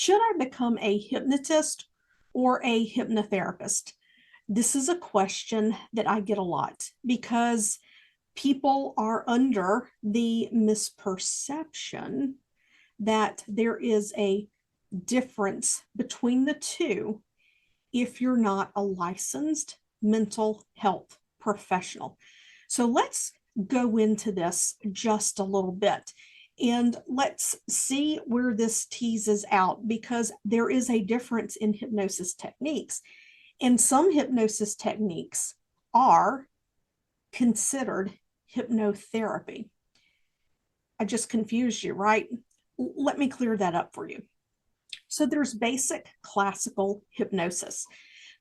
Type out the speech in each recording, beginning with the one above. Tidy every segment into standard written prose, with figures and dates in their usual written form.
Should I become a hypnotist or a hypnotherapist? This is a question that I get a lot because people are under the misperception that there is a difference between the two if you're not a licensed mental health professional. So let's go into this just a little bit and let's see where this teases out, because there is a difference in hypnosis techniques. And some hypnosis techniques are considered hypnotherapy. I just confused you, right? Let me clear that up for you. So there's basic classical hypnosis.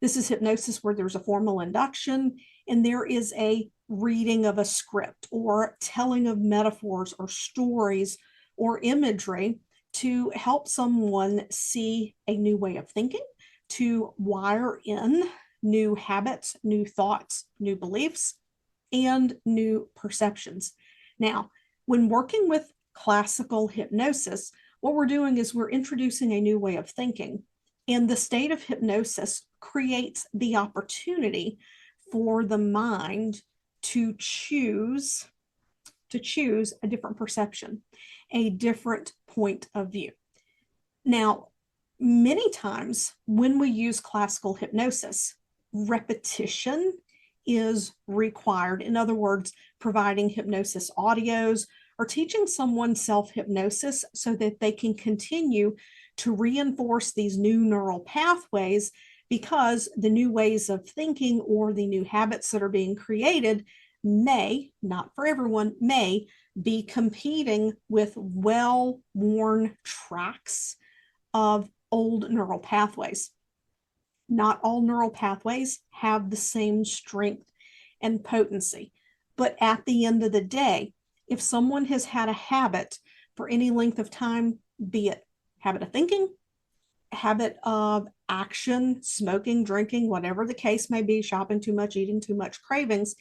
This is hypnosis where there's a formal induction and there is a reading of a script or telling of metaphors or stories or imagery to help someone see a new way of thinking, to wire in new habits, new thoughts, new beliefs, and new perceptions. Now, when working with classical hypnosis, what we're doing is we're introducing a new way of thinking. And the state of hypnosis creates the opportunity for the mind to choose a different perception, a different point of view. Now, many times when we use classical hypnosis, repetition is required. In other words, providing hypnosis audios or teaching someone self-hypnosis so that they can continue to reinforce these new neural pathways, because the new ways of thinking or the new habits that are being created may, not for everyone, may be competing with well-worn tracks of old neural pathways. Not all neural pathways have the same strength and potency. But at the end of the day, if someone has had a habit for any length of time, be it habit of thinking, habit of action, smoking, drinking, whatever the case may be, shopping too much, eating too much, cravings,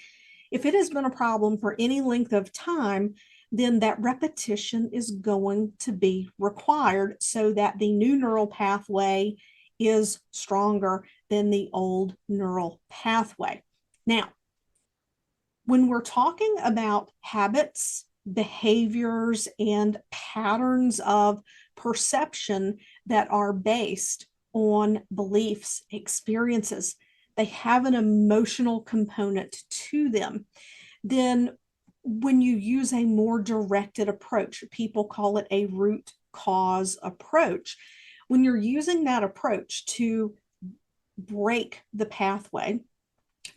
if it has been a problem for any length of time, then that repetition is going to be required so that the new neural pathway is stronger than the old neural pathway. Now, when we're talking about habits, behaviors, and patterns of perception that are based on beliefs, experiences, they have an emotional component to them. Then when you use a more directed approach, people call it a root cause approach. When you're using that approach to break the pathway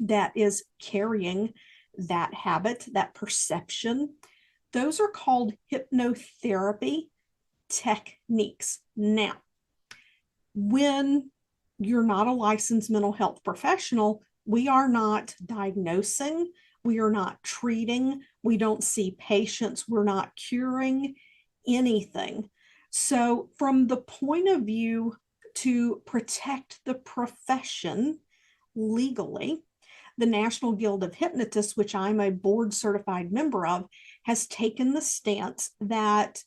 that is carrying that habit, that perception, those are called hypnotherapy techniques. Now, when you're not a licensed mental health professional, we are not diagnosing, we are not treating, we don't see patients, we're not curing anything. So from the point of view to protect the profession legally, the National Guild of Hypnotists, which I'm a board certified member of, has taken the stance that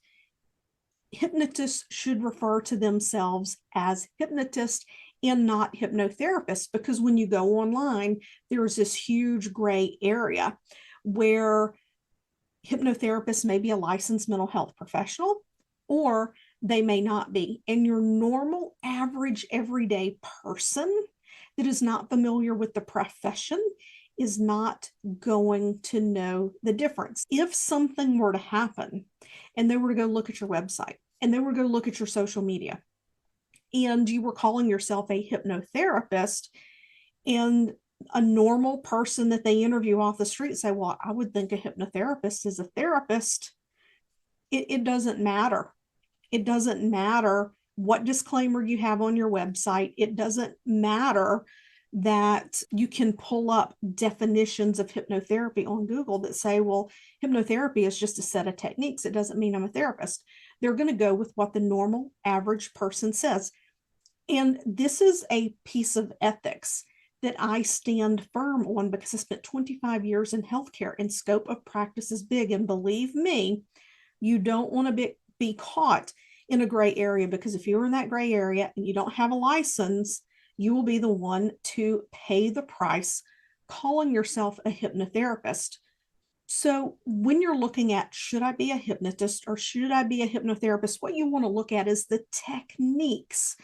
hypnotists should refer to themselves as hypnotists and not hypnotherapists, because when you go online, there's this huge gray area where hypnotherapists may be a licensed mental health professional or they may not be. And your normal, average, everyday person that is not familiar with the profession is not going to know the difference. If something were to happen and they were to go look at your website and they were to go look at your social media and you were calling yourself a hypnotherapist, and a normal person that they interview off the street say, well, I would think a hypnotherapist is a therapist. It doesn't matter. It doesn't matter what disclaimer you have on your website. It doesn't matter that you can pull up definitions of hypnotherapy on Google that say, well, hypnotherapy is just a set of techniques. It doesn't mean I'm a therapist. They're going to go with what the normal average person says. And this is a piece of ethics that I stand firm on because I spent 25 years in healthcare and scope of practice is big. And believe me, you don't want to be caught in a gray area, because if you're in that gray area and you don't have a license, you will be the one to pay the price calling yourself a hypnotherapist. So when you're looking at, should I be a hypnotist or should I be a hypnotherapist, what you want to look at is the techniques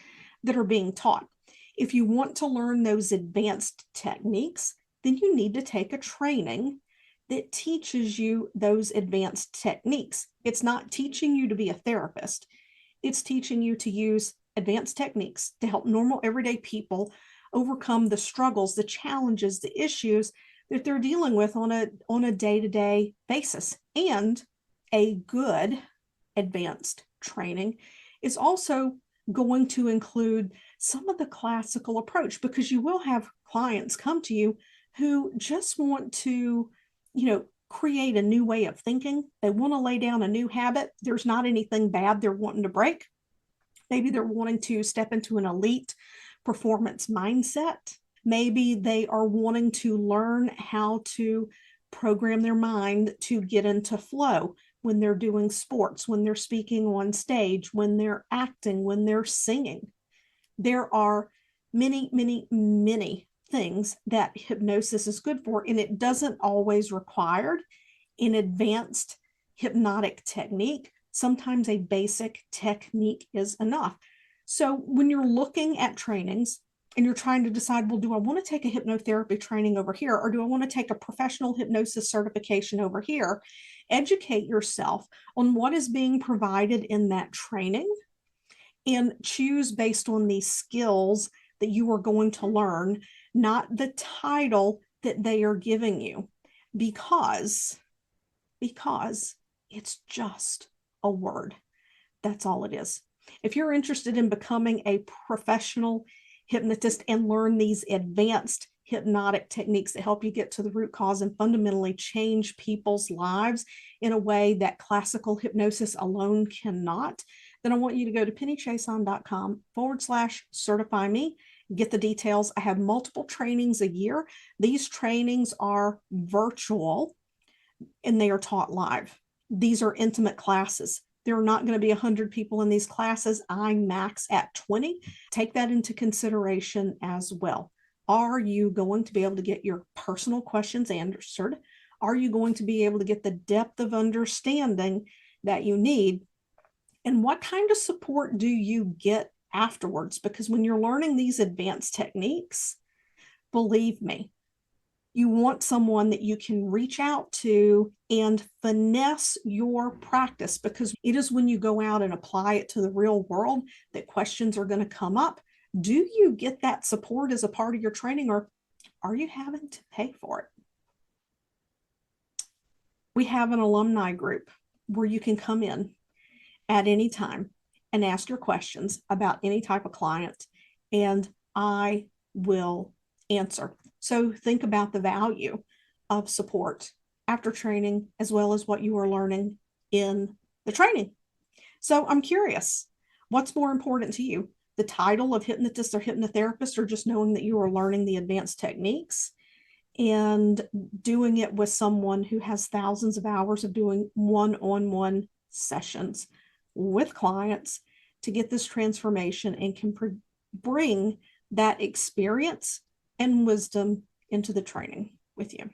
that are being taught. If you want to learn those advanced techniques, then you need to take a training that teaches you those advanced techniques. It's not teaching you to be a therapist. It's teaching you to use advanced techniques to help normal everyday people overcome the struggles, the challenges, the issues that they're dealing with on a day-to-day basis. And a good advanced training is also going to include some of the classical approach, because you will have clients come to you who just want to, create a new way of thinking. They want to lay down a new habit. There's not anything bad they're wanting to break. Maybe they're wanting to step into an elite performance mindset. Maybe they are wanting to learn how to program their mind to get into flow when they're doing sports, when they're speaking on stage, when they're acting, when they're singing. There are many, many, many things that hypnosis is good for, and it doesn't always require an advanced hypnotic technique. Sometimes a basic technique is enough. So when you're looking at trainings and you're trying to decide, well, do I want to take a hypnotherapy training over here, or do I want to take a professional hypnosis certification over here? Educate yourself on what is being provided in that training and choose based on the skills that you are going to learn, not the title that they are giving you, because it's just a word. That's all it is. If you're interested in becoming a professional hypnotist and learn these advanced hypnotic techniques that help you get to the root cause and fundamentally change people's lives in a way that classical hypnosis alone cannot, then I want you to go to pennychiasson.com/certify me, get the details. I have multiple trainings a year. These trainings are virtual and they are taught live. These are intimate classes. There are not going to be 100 people in these classes. I max at 20. Take that into consideration as well. Are you going to be able to get your personal questions answered? Are you going to be able to get the depth of understanding that you need? And what kind of support do you get afterwards? Because when you're learning these advanced techniques, believe me, you want someone that you can reach out to and finesse your practice, because it is when you go out and apply it to the real world that questions are going to come up. Do you get that support as a part of your training, or are you having to pay for it? We have an alumni group where you can come in at any time and ask your questions about any type of client, and I will answer. So think about the value of support after training, as well as what you are learning in the training. So I'm curious, what's more important to you? The title of hypnotist or hypnotherapist, or just knowing that you are learning the advanced techniques and doing it with someone who has thousands of hours of doing one-on-one sessions with clients to get this transformation and can bring that experience and wisdom into the training with you?